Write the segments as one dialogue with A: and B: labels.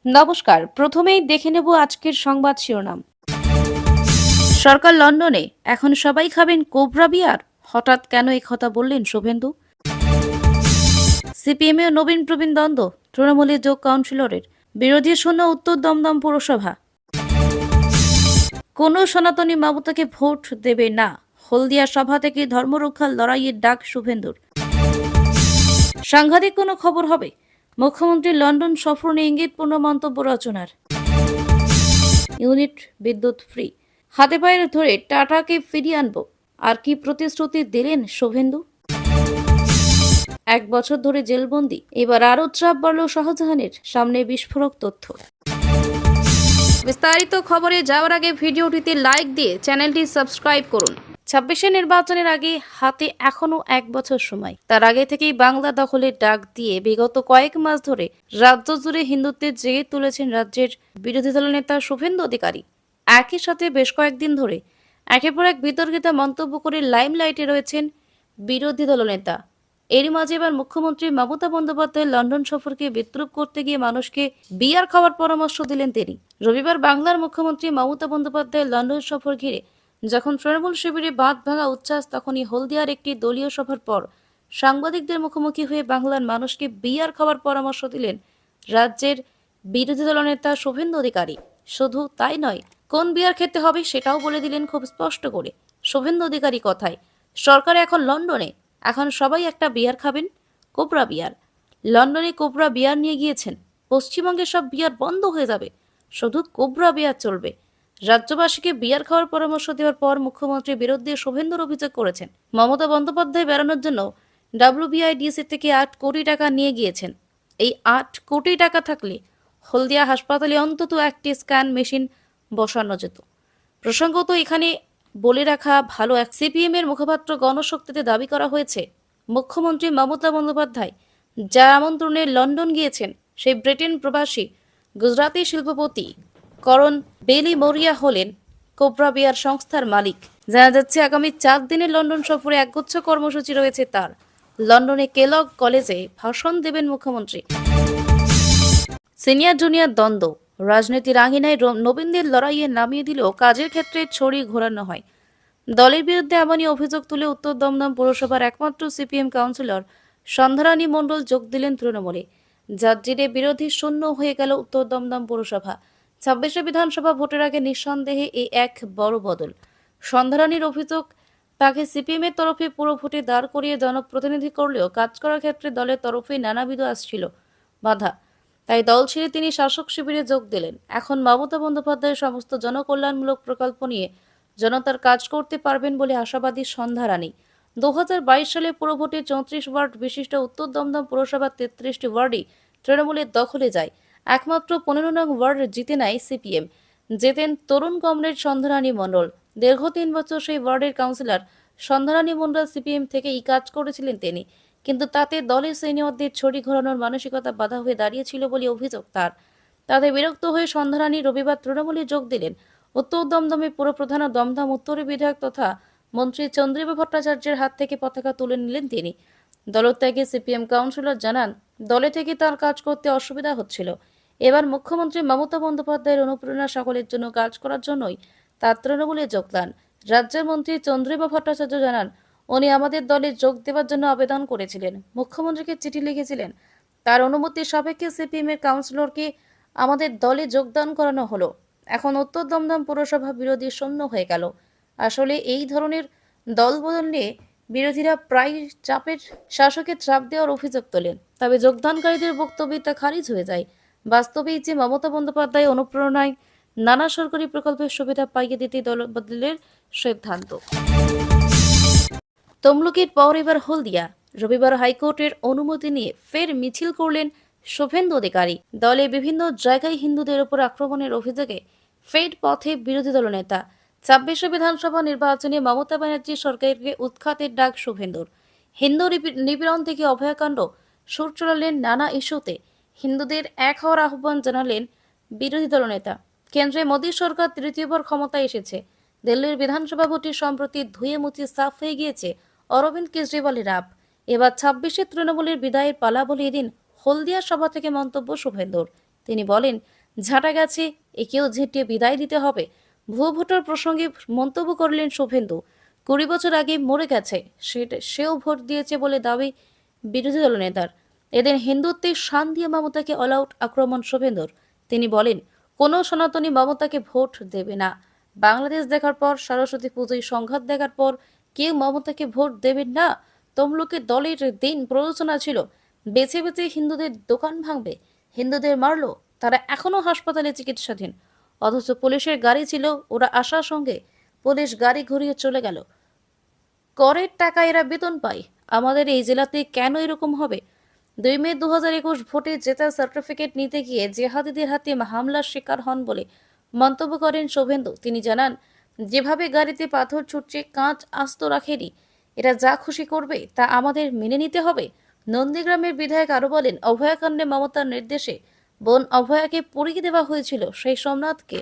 A: নমস্কার, প্রথমেই দেখে নেব আজকের সংবাদ শিরোনাম। সরকার লন্ডনে, এখন সবাই খাবেন কোবরা বিয়ার। হঠাৎ কেন এই কথা বললেন শুভেন্দু? সিপিএমে নবীন প্রবীণ দ্বন্দ্ব, তৃণমূলের যোগ কাউন্সিলরের। বিরোধী শূন্য উত্তর দমদম পৌরসভা। কোনো সনাতনী মমতাকে ভোট দেবে না, হলদিয়া সভা থেকে ধর্মরক্ষার লড়াইয়ের ডাক শুভেন্দুর। সাংঘাতিক কোনো খবর হবে, মুখ্যমন্ত্রী লন্ডন সফর নিয়ে ইঙ্গিতপূর্ণ মন্তব্য রচনার। ইউনিট বিদ্যুৎ ফ্রি, হাতে পায়ে ধরে টাটাকে ফিরিয়ে আনবো, আর কি প্রতিশ্রুতি দিলেন শুভেন্দু? 1 বছর ধরে জেলবন্দি, এবার আরও চাপ বাড়ল শাহজাহানের, সামনে বিস্ফোরক তথ্য। বিস্তারিত খবরে যাওয়ার আগে ভিডিওটিতে লাইক দিয়ে চ্যানেলটি সাবস্ক্রাইব করুন। 26শে নির্বাচনের আগে হাতে এখনো 1 বছর সময়। তার আগে থেকেই বাংলা দখলের ডাক দিয়ে বিগত কয়েক মাস ধরে রাজ্য জুড়ে হিন্দুত্বের জেগে তুলেছেন রাজ্যের বিরোধী দল নেতা শুভেন্দু অধিকারী। একই সাথে বেশ কয়েকদিন ধরে একের পর এক বিতর্কিত মন্তব্য করে লাইমলাইটে রয়েছেন বিরোধী দলনেতা। এরই মাঝে এবার মুখ্যমন্ত্রী মমতা বন্দ্যোপাধ্যায় লন্ডন সফরকে বিদ্রুপ করতে গিয়ে মানুষকে বিয়ার খাওয়ার পরামর্শ দিলেন তিনি। রবিবার বাংলার মুখ্যমন্ত্রী মমতা বন্দ্যোপাধ্যায় লন্ডন সফর ঘিরে যখন তৃণমূল শিবিরে বাঁধ ভাঙা উচ্ছ্বাস, তখনই হলদিয়ার একটি দলীয় সভার পর সাংবাদিকদের মুখোমুখি হয়ে বাংলার মানুষকে বিয়ার খাওয়ার পরামর্শ দিলেন রাজ্যের বিরোধী দলনেতা শুভেন্দু অধিকারী। শুধু তাই নয়, কোন বিয়ার খেতে হবে সেটাও বলে দিলেন খুব স্পষ্ট করে। শুভেন্দু অধিকারী কথায়, সরকার এখন লন্ডনে, এখন সবাই একটা বিয়ার খাবেন, কোবরা বিয়ার। লন্ডনে কোবরা বিয়ার নিয়ে গিয়েছেন, পশ্চিমবঙ্গে সব বিয়ার বন্ধ হয়ে যাবে, শুধু কোবরা বিয়ার চলবে। রাজ্যবাসীকে বিয়ার খাওয়ার পরামর্শ দেওয়ার পর মুখ্যমন্ত্রীর বিরুদ্ধে শুভেন্দুর অভিযোগ করেছেন মমতা বন্দ্যোপাধ্যায় বেড়ানোর জন্য WBIDC থেকে 8 কোটি টাকা নিয়ে গিয়েছেন। এই 8 কোটি টাকা থাকলে হলদিয়া হাসপাতালে অন্তত একটি স্ক্যান মেশিন বসানো যেত। প্রসঙ্গত এখানে বলে রাখা ভালো, এক সিপিএম এর মুখপাত্র গণশক্তিতে দাবি করা হয়েছে মুখ্যমন্ত্রী মমতা বন্দ্যোপাধ্যায় যা আমন্ত্রণে লন্ডন গিয়েছেন, সেই ব্রিটেন প্রবাসী গুজরাতি শিল্পপতি করণ বেলি মরিয়া হলেন কোবরা বিয়ার সংস্থার মালিক। জানা যাচ্ছে আগামী 4 দিনের লন্ডন সফরে একগুচ্ছ কর্মসূচি রয়েছে তার। লন্ডনে কেলগ কলেজে ভাষণ দেবেন মুখ্যমন্ত্রী। সিনিয়র জুনিয়র দ্বন্দ্ব, রাজনীতির আঙিনায় নবীনদের লড়াইয়ে নামিয়ে দিলেও কাজের ক্ষেত্রে ছড়ি ঘোরানো হয়। দলের বিরুদ্ধে এমনই অভিযোগ তুলে উত্তর দমদম পৌরসভার একমাত্র সিপিএম কাউন্সিলর সন্ধ্যারানী মণ্ডল যোগ দিলেন তৃণমূলে। যার জেরে বিরোধী শূন্য হয়ে গেল উত্তর দমদম পৌরসভা। 26শে বিধানসভা ভোটের আগে নিঃসন্দেহে এই এক বড় বদল। সন্ধ্যারানীর অভিযোগ, তাকে সিপিএম এর তরফে পুরো ভোটে দাঁড় করিয়ে জনপ্রতিনিধি করলেও কাজ করার ক্ষেত্রে দলের তরফে নানাবিধ আসছিল বাধা। তাই দল ছেড়ে তিনি শাসক শিবিরে যোগ দিলেন। এখন মমতা বন্দ্যোপাধ্যায়ের সমস্ত জনকল্যাণমূলক প্রকল্প নিয়ে জনতার কাজ করতে পারবেন বলে আশাবাদী সন্ধ্যারানী। 2022 সালে পুরো ভোটে 34 ওয়ার্ড বিশিষ্ট উত্তর দমদম পুরসভার 33টি ওয়ার্ডই তৃণমূলের দখলে যায়। একমাত্র 15 নং ওয়ার্ড জিতে নেয় সিপিএম। জেতেন তরুণ কমরেড সন্ধ্যারানী মণ্ডল। দীর্ঘ 3 বছর সেই ওয়ার্ডের কাউন্সিলর সন্ধ্যারানী মণ্ডল সিপিএম থেকেই কাজ করেছিলেন তিনি, কিন্তু তাতে দলের সিনিয়রদের ছড়ি ঘোরানোর মানসিকতা বাধা হয়ে দাঁড়িয়েছিল বলে অভিযোগ তার। তাতে বিরক্ত হয়ে সন্ধ্যারানী রবিবার তৃণমূলে যোগ দিলেন। উত্তর দমদমে পুরপ্রধান ও দমদম উত্তরের বিধায়ক তথা মন্ত্রী চন্দ্রিমা ভট্টাচার্যের হাত থেকে পতাকা তুলে নিলেন তিনি। দলত্যাগে সিপিএম কাউন্সিলর জানান, দলে থেকে তার কাজ করতে অসুবিধা হচ্ছিল। এবার মুখ্যমন্ত্রী মমতা বন্দ্যোপাধ্যায়ের অনুপ্রেরণা সকলের জন্য কাজ করার জন্যই তার তৃণমূলে যোগদান। রাজ্যের মন্ত্রী চন্দ্রিমা ভট্টাচার্য জানান, উনি আমাদের দলে যোগ দেওয়ার জন্য আবেদন করেছিলেন, মুখ্যমন্ত্রীকে চিঠি লিখেছিলেন। তার অনুমতি সাপেক্ষে সিপিএম এর কাউন্সিলরকে আমাদের দলে যোগদান করানো হলো। এখন উত্তর দমদম পুরসভা বিরোধী শূন্য হয়ে গেল। আসলে এই ধরনের দল বদল নিয়ে বিরোধীরা প্রায় শাসকের চাপ দেওয়ার অভিযোগ তোলেন, তবে যোগদানকারীদের বক্তব্যে তা খারিজ হয়ে যায়। বাস্তবেই যে মমতা বন্দ্যোপাধ্যায় অনুপ্রেরণায় নানা সরকারি প্রকল্পের সুবিধা পাইয়ে দিতে দল বদলের সিদ্ধান্ত। তমলুকের পর এবার হলদিয়া। রবিবার হাইকোর্টের অনুমতি নিয়ে ফের মিছিল করলেন শুভেন্দু অধিকারী। দলে বিভিন্ন জায়গায় হিন্দুদের উপর আক্রমণের অভিযোগে ফের পথে বিরোধী দলনেতা। 26শে বিধানসভা নির্বাচনে মমতা ব্যানার্জি সরকারকে উৎখাতের ডাক শুভেন্দুর। হিন্দু নিপীড়ন থেকে অভয়াকাণ্ড সুর চড়ালেন নানা ইস্যুতে। হিন্দুদের এক হওয়ার আহ্বান জানালেন বিরোধী দলনেতা। কেন্দ্রে মোদী সরকার তৃতীয়বার ক্ষমতায় এসেছে। দিল্লির বিধানসভা ভোটে সম্প্রতি ধুয়ে মুছে সাফ হয়ে গিয়েছে অরবিন্দ কেজরিওয়ালের রাব। এবার 26শে তৃণমূলের বিদায়ের পালা বলে এদিন হলদিয়া সভা থেকে মন্তব্য শুভেন্দুর। তিনি বলেন, ঝাঁটা গেছে, একেও ঝেঁটিয়ে বিদায় দিতে হবে। ভুয়ো ভোটার প্রসঙ্গে মন্তব্য করলেন শুভেন্দু। 20 বছর আগে মরে গেছে, সেও ভোট দিয়েছে বলে দাবি বিরোধী দলনেতার। এদিন হিন্দুত্বের শান দিয়ে মমতাকে অল আউট আক্রমণ শুভেন্দুর। তিনি বলেন, কোনো সনাতনী মমতাকে ভোট দেবে না। বাংলাদেশ দেখার পর, সরস্বতী পুজোয় সংঘাত দেখার পর কেউ মমতাকে ভোট দেবেন না। তমলুকে দলের দিন প্ররোচনা ছিল, বেছে বেছে হিন্দুদের দোকান ভাঙবে, হিন্দুদের মারলো, তারা এখনো হাসপাতালে চিকিৎসাধীন। অথচ পুলিশের গাড়ি ছিল, ওরা আসার সঙ্গে পুলিশ গাড়ি ঘুরিয়ে চলে গেল। করের টাকা এরা বেতন পায়। আমাদের এই জেলাতে কেন এরকম হবে? 2 মে 2021 ভোটে জেতার সার্টিফিকেট নিতে গিয়ে জেহাদিদের হাতে হামলার শিকার হন বলে মন্তব্য করেন শুভেন্দু। তিনি জানান, যেভাবে গাড়িতে পাথর ছুটছে, কাঁচ আস্ত রাখেনি, এরা যা খুশি করবে তা আমাদের মেনে নিতে হবে। নন্দীগ্রামের বিধায়ক আরো বলেন, অভয়াকাণ্ডে মমতার নির্দেশে বোন অভয়াকে পরিয়ে দেওয়া হয়েছিল, সেই সোমনাথকে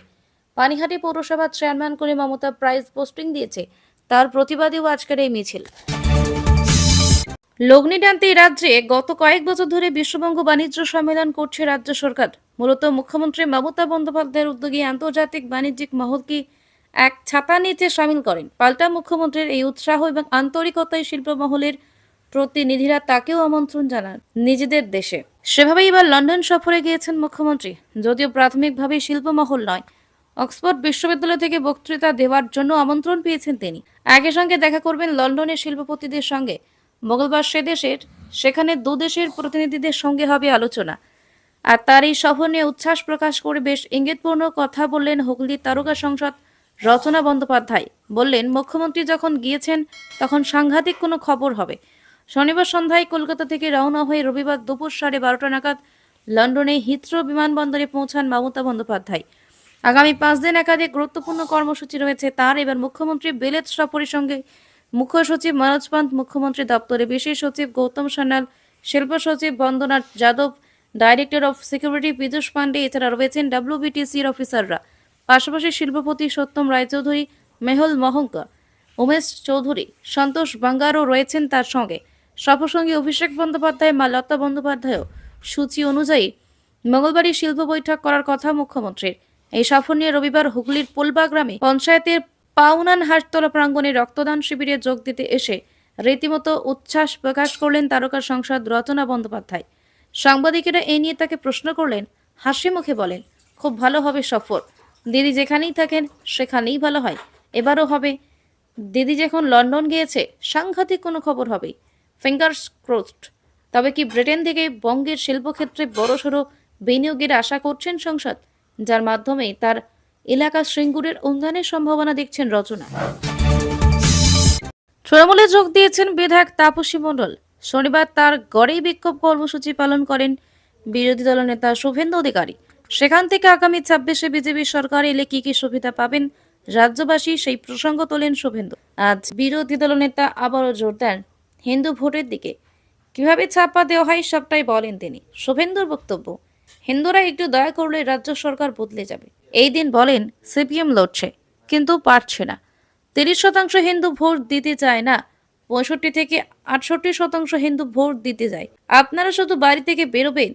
A: পানিহাটি পৌরসভার চেয়ারম্যান করে মমতা প্রাইজ পোস্টিং দিয়েছে, তার প্রতিবাদেও আজকের এই মিছিল। লগ্নি টানতে রাজ্যে গত কয়েক বছর ধরে বিশ্ববঙ্গ বাণিজ্য সম্মেলন করছে রাজ্য সরকার। মূলত মুখ্যমন্ত্রী মমতা বন্দ্যোপাধ্যায়ের উদ্যোগে আন্তর্জাতিক বাণিজ্যিক মহলকে এক ছাতা নিচে সামিল করেন। পাল্টা মুখ্যমন্ত্রীর এই উৎসাহ এবং আন্তরিকতায় শিল্প মহলের প্রতিনিধিরা তাকেও আমন্ত্রণ জানান নিজেদের দেশে। সেভাবেই এবার লন্ডন সফরে গিয়েছেন মুখ্যমন্ত্রী। যদিও প্রাথমিকভাবে শিল্প মহল নয়, অক্সফোর্ড বিশ্ববিদ্যালয় থেকে বক্তৃতা দেওয়ার জন্য আমন্ত্রণ পেয়েছেন তিনি। একই সঙ্গে দেখা করবেন লন্ডনের শিল্পপতিদের সঙ্গে। মঙ্গলবার সেখানে দুদেশের প্রতিনিধিদের সঙ্গে হবে আলোচনা। আর তার এই সফর নিয়ে উচ্ছ্বাস প্রকাশ করে বেশ ইঙ্গিতপূর্ণ কথা বললেন হুগলির তারকা সংসদ রচনা বন্দ্যোপাধ্যায়। বললেন, মুখ্যমন্ত্রী যখন গিয়েছেন তখন সাংঘাতিক কোনো খবর হবে। শনিবার সন্ধ্যায় কলকাতা থেকে রওনা হয়ে রবিবার দুপুর 12:30 নাগাদ লন্ডনে হিথ্রো বিমানবন্দরে পৌঁছান মমতা বন্দ্যোপাধ্যায়। আগামী 5 দিন একাধিক গুরুত্বপূর্ণ কর্মসূচি রয়েছে তার। এবার মুখ্যমন্ত্রী বিলেত সফরের সঙ্গে মুখ্য সচিব মনোজ পান্ত, মুখ্যমন্ত্রী দপ্তরে বিশেষ সচিব গৌতম সান্যাল, শিল্প সচিব Bandana Yadav, director of security Piyush Pandey, এছাড়া রয়েছেন WBTCর অফিসাররা। পাশাপাশি শিল্পপতি সত্যম রায়চৌধুরী, মেহুল মহঙ্কা, উমেশ চৌধুরী, সন্তোষ বাঙ্গারও রয়েছেন তার সঙ্গে। সফরসঙ্গী অভিষেক বন্দ্যোপাধ্যায়, মা লতা বন্দ্যোপাধ্যায়ও সূচি অনুযায়ী মঙ্গলবারই শিল্প বৈঠক করার কথা মুখ্যমন্ত্রীর। এই সফর নিয়ে রবিবার হুগলির পোলবা গ্রামে পঞ্চায়েতের পাউনান হাটতলা প্রাঙ্গণে রক্তদান শিবিরে যোগ দিতে এসে রীতিমতো উচ্ছ্বাস প্রকাশ করলেন তারকা সংসদ রচনা বন্দ্যোপাধ্যায়। সাংবাদিকেরা এ নিয়ে তাকে প্রশ্ন করলেন, হাসি মুখে বলেন, খুব ভালো হবে সফর। দিদি যেখানেই থাকেন সেখানেই ভালো হয়, এবারও হবে। দিদি যখন লন্ডন গিয়েছে, সাংঘাতিক কোনো খবর হবে, ফিঙ্গার্স ক্রসড। তবে কি ব্রিটেন থেকে বঙ্গের শিল্পক্ষেত্রে বড়সড় বিনিয়োগের আশা করছেন সংসদ, যার মাধ্যমে তার এলাকা শৃঙ্গুরের উন্নয়নের সম্ভাবনা দেখছেন রচনা। তৃণমূলে যোগ দিয়েছেন বিধায়ক তাপসী মণ্ডল। শনিবার তার গড়েই বিক্ষোভ কর্মসূচি পালন করেন বিরোধী দলনেতা শুভেন্দু অধিকারী। সেখান থেকে আগামী 26-এ বিজেপি সরকার এলে কি কি সুবিধা পাবেন রাজ্যবাসী, সেই প্রসঙ্গ তোলেন শুভেন্দু। আজ বিরোধী দলনেতা আবারও জোর দেন হিন্দু ভোটের দিকে। কিভাবে ছাপ্পা দেওয়া হয় সবটাই বলেন তিনি। শুভেন্দুর বক্তব্য, হিন্দুরা একটু দয়া করলে রাজ্য সরকার বদলে যাবে। এই দিন বলেন, সিপিএম লড়ছে কিন্তু পারছে না। 30% হিন্দু ভোট দিতে চায় না, 65 থেকে 68% হিন্দু ভোট দিতে যায়। আপনারা শুধু বাড়ি থেকে বেরোবেন,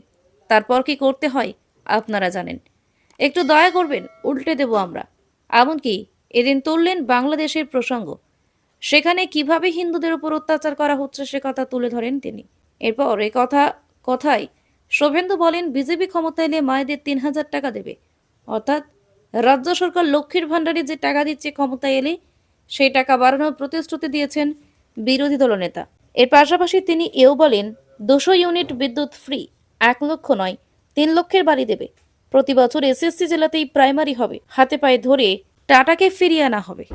A: তারপর কি করতে হয় আপনারা জানেন। একটু দয়া করবেন, উল্টে দেব আমরা। এমনকি এদিন তুললেন বাংলাদেশের প্রসঙ্গ। সেখানে কিভাবে হিন্দুদের উপর অত্যাচার করা হচ্ছে সে কথা তুলে ধরেন তিনি। এরপর এই কথায় শুভেন্দু বলেন, বিজেপি ক্ষমতা এলে মায়েদের 3000 টাকা দেবে। অর্থাৎ রাজ্য সরকার লক্ষ্মীর ভাণ্ডারে যে টাকা দিচ্ছে, ক্ষমতা এলে সেই টাকা বাড়ানোর প্রতিশ্রুতি দিয়েছেন বিরোধী দলনেতা। এর পাশাপাশি তিনি এও বলেন, 200 ইউনিট বিদ্যুৎ ফ্রি, 1 লক্ষ নয় 3 লক্ষের বাড়ি দেবে। প্রতি বছর এসএসসি জেলাতেই প্রাইমারি হবে, হাতে পায়ে ধরে টাটাকে ফিরিয়ে আনা হবে।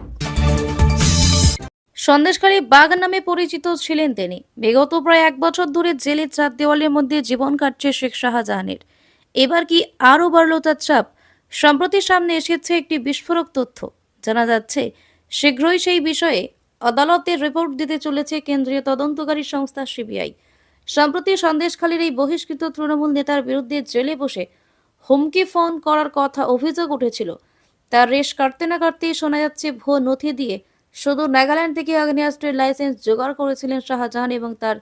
A: সন্দেশখালী বাঘ নামে পরিচিত ছিলেন তিনি। বিগত প্রায় 1 বছর ধরে জেলের 4 দেওয়ালের মধ্যে জীবন কাটছে শেখ শাহজাহানের। এবার কি আরও বাড়ল তার চাপ? সম্প্রতি সামনে এসেছে একটি বিস্ফোরক তথ্য। জানা যাচ্ছে, শীঘ্রই সেই বিষয়ে আদালতে রিপোর্ট দিতে চলেছে কেন্দ্রীয় তদন্তকারী সংস্থা সিবিআই। সম্প্রতি সন্দেশখালীর এই বহিষ্কৃত তৃণমূল নেতার বিরুদ্ধে জেলে বসে হুমকি ফোন করার কথা অভিযোগ উঠেছিল। তার রেশ কাটতে না কাটতেই শোনা যাচ্ছে, ভুয়ো নথি দিয়ে শুধু নাগাল্যান্ড থেকে আগ্নেয়াস্ত্রের লাইসেন্স জোগাড় করেছিলেন শাহজাহান এবং তার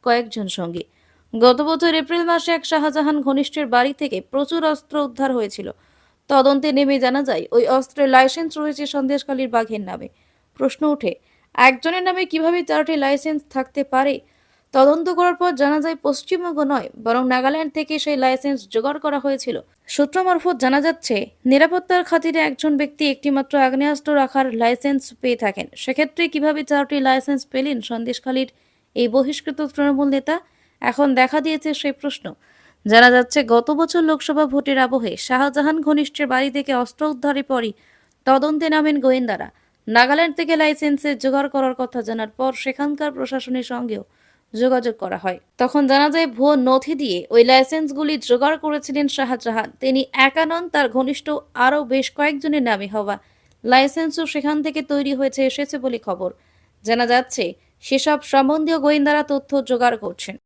A: কয়েকজন সঙ্গী। গত বছর এপ্রিল মাসে এক শাহজাহান ঘনিষ্ঠের বাড়ি থেকে প্রচুর অস্ত্র উদ্ধার হয়েছিল। তদন্তে নেমে জানা যায় ওই অস্ত্রের লাইসেন্স রয়েছে সন্দেশখালীর বাঘের নামে। প্রশ্ন ওঠে, একজনের নামে কিভাবে 4টি লাইসেন্স থাকতে পারে? তদন্ত করার পর জানা যায় পশ্চিমবঙ্গ নয় বরং নাগাল্যান্ড থেকে সেই লাইসেন্স জোগাড় করা হয়েছিল। সূত্র মারফত জানা যাচ্ছে, নিরাপত্তার খাতিরে একজন ব্যক্তি একটিমাত্র আগ্নেয়াস্ত্র রাখার লাইসেন্স পেয়ে থাকেন। সেক্ষেত্রে কিভাবে 4টি লাইসেন্স পেলেন সন্দেশখালীর এই বহিষ্কৃত তৃণমূল নেতা? এখন দেখা দিয়েছে সেই প্রশ্ন। জানা যাচ্ছে গত বছর লোকসভা ভোটের আবহে শাহজাহান ঘনিষ্ঠের বাড়ি থেকে অস্ত্র উদ্ধারের পরই তদন্তে নামেন গোয়েন্দারা। নাগাল্যান্ড থেকে লাইসেন্সের জোগাড় করার কথা জানার পর সেখানকার প্রশাসনের সঙ্গেও যোগাযোগ করা হয়। তখন জানা যায় ভুয়ো নথি দিয়ে ওই লাইসেন্সগুলি জোগাড় করেছিলেন শাহজাহান। তিনি একা নন, তার ঘনিষ্ঠ আরও বেশ কয়েকজনের নামে হওয়া লাইসেন্সও সেখান থেকে তৈরি হয়েছে এসেছে বলে খবর। জানা যাচ্ছে সেসব সম্বন্ধীয় গোয়েন্দারা তথ্য জোগাড় করছেন।